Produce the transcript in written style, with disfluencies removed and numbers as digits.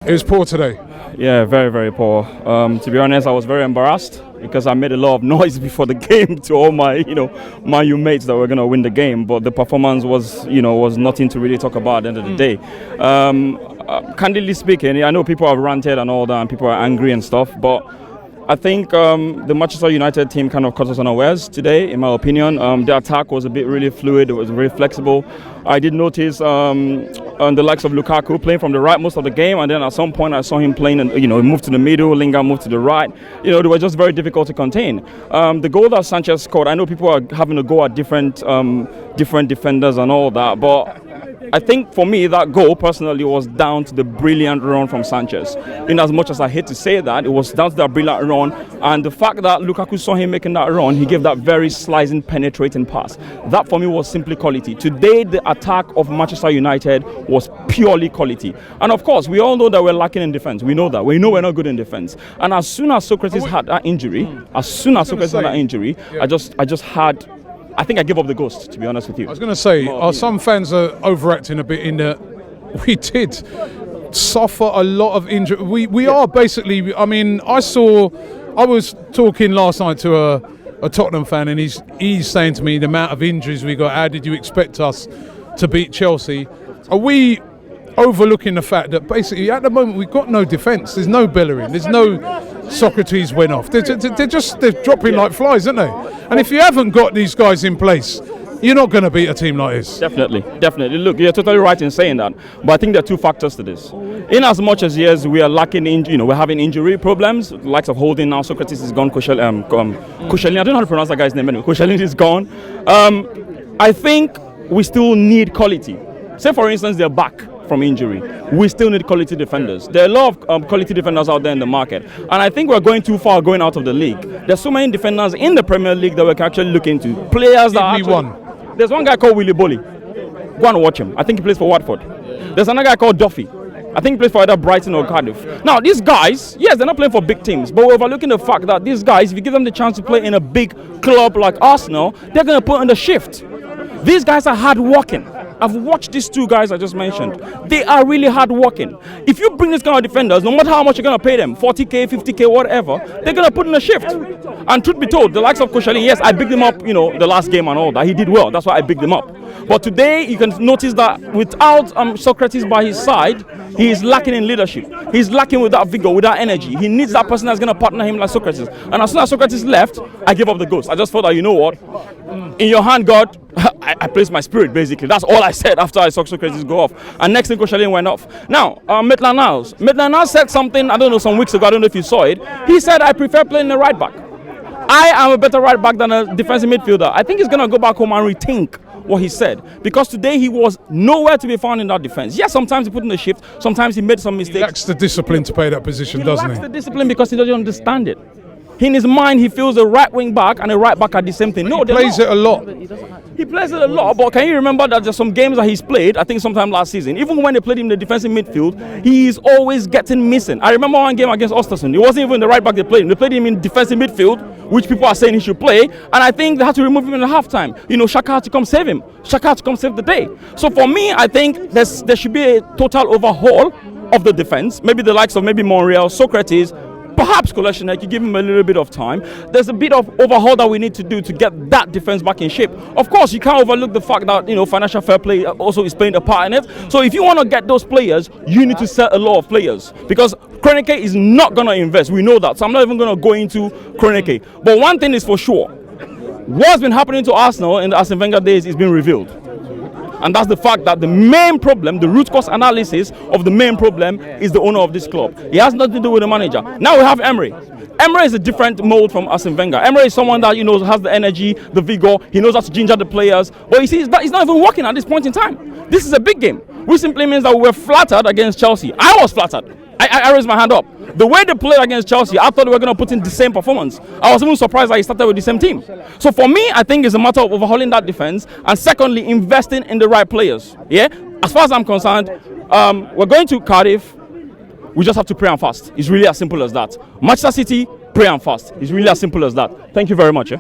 It was poor today. Yeah, very, very poor. To be honest, I was very embarrassed because I made a lot of noise before the game to all my, my mates that were going to win the game. But the performance was, was nothing to really talk about at the end of the day. Candidly speaking, I know people have ranted and all that, and people are angry and stuff, but I think the Manchester United team kind of caught us unawares today, in my opinion. The attack was a bit really fluid. It was very flexible. I did notice on the likes of Lukaku playing from the right most of the game, and then at some point I saw him playing, and moved to the middle, Lingard moved to the right. They were just very difficult to contain. The goal that Sanchez scored, I know people are having a go at different defenders and all that, but I think for me that goal personally was down to the brilliant run from Sanchez. In as much as I hate to say that, it was down to that brilliant run, and the fact that Lukaku saw him making that run, he gave that very slicing, penetrating pass. That for me was simply quality. Today the attack of Manchester United was purely quality. And of course, we all know that we're lacking in defence. We know that. We know we're not good in defence. And as soon as Socrates had that injury, I think I gave up the ghost, to be honest with you. I was going to say, some fans are overacting a bit in that we did suffer a lot of injury. We are basically, I was talking last night to a Tottenham fan, and he's saying to me the amount of injuries we got, how did you expect us to beat Chelsea? Are we overlooking the fact that basically at the moment we've got no defence? There's no Bellerin, there's no Socrates went off. They're dropping like flies, aren't they? And if you haven't got these guys in place, you're not going to beat a team like this. Definitely. Look, you're totally right in saying that. But I think there are two factors to this. In as much as yes, we are lacking we're having injury problems. The likes of Holding now, Socrates is gone. Koscielny, I don't know how to pronounce that guy's name anyway. Koscielny is gone. I think we still need quality. Say for instance, they're back from injury. We still need quality defenders. There are a lot of quality defenders out there in the market, and I think we're going too far going out of the league. There's so many defenders in the Premier League that we can actually look into. Players that actually, there's one guy called Willy Bolly. Go and watch him. I think he plays for Watford. There's another guy called Duffy. I think he plays for either Brighton or Cardiff. Now these guys, yes, they're not playing for big teams, but we're overlooking the fact that these guys, if you give them the chance to play in a big club like Arsenal, they're going to put in the shift. These guys are hard working. I've watched these two guys I just mentioned. They are really hard working. If you bring this kind of defenders, no matter how much you're going to pay them, 40k, 50k, whatever, they're going to put in a shift. And truth be told, the likes of Koscielny, yes, I bigged him up, the last game and all that. He did well. That's why I bigged him up. But today, you can notice that without Socrates by his side, he is lacking in leadership. He's lacking with that vigor, with that energy. He needs that person that's going to partner him like Socrates. And as soon as Socrates left, I gave up the ghost. I just thought that, you know what? In your hand, God, I placed my spirit, basically. That's all I said after I saw Socrates go off. And next thing, Koscielny went off. Now, Maitland-Niles said something, I don't know, some weeks ago, I don't know if you saw it. He said, I prefer playing the right back. I am a better right back than a defensive midfielder. I think he's going to go back home and rethink what he said, because today he was nowhere to be found in that defense. Yes, sometimes he put in the shift, sometimes he made some mistakes. He lacks the discipline to play that position, doesn't he? He lacks the discipline because he doesn't understand it. In his mind, he feels a right wing back and a right back are the same thing. No, he plays it a lot. He plays it a lot, but can you remember that there's some games that he's played, I think sometime last season, even when they played him in the defensive midfield, he is always getting missing. I remember one game against Ostersund, it wasn't even the right back they played him. They played him in defensive midfield, which people are saying he should play, and I think they had to remove him in the halftime. Xhaka had to come save him. Xhaka had to come save the day. So for me, I think there should be a total overhaul of the defense. Maybe the likes of Monreal, Socrates, perhaps Kolasinac, you give him a little bit of time. There's a bit of overhaul that we need to do to get that defense back in shape. Of course, you can't overlook the fact that financial fair play also is playing a part in it. So if you want to get those players, you need to sell a lot of players, because Kroenke is not going to invest. We know that. So I'm not even going to go into Kroenke. But one thing is for sure, what's been happening to Arsenal in the Arsene Wenger days is being revealed. And that's the fact that the main problem, the root cause analysis of the main problem, is the owner of this club. It has nothing to do with the manager. Now we have Emery. Emery is a different mold from Arsene Wenger. Emery is someone that has the energy, the vigor. He knows how to ginger the players. But you see, he's not even working at this point in time. This is a big game, which simply means that we were flattered against Chelsea. I was flattered. I raised my hand up. The way they played against Chelsea, I thought they were going to put in the same performance. I was even surprised that he started with the same team. So for me, I think it's a matter of overhauling that defense, and secondly, investing in the right players. Yeah. As far as I'm concerned, we're going to Cardiff. We just have to pray and fast. It's really as simple as that. Manchester City, pray and fast. It's really as simple as that. Thank you very much.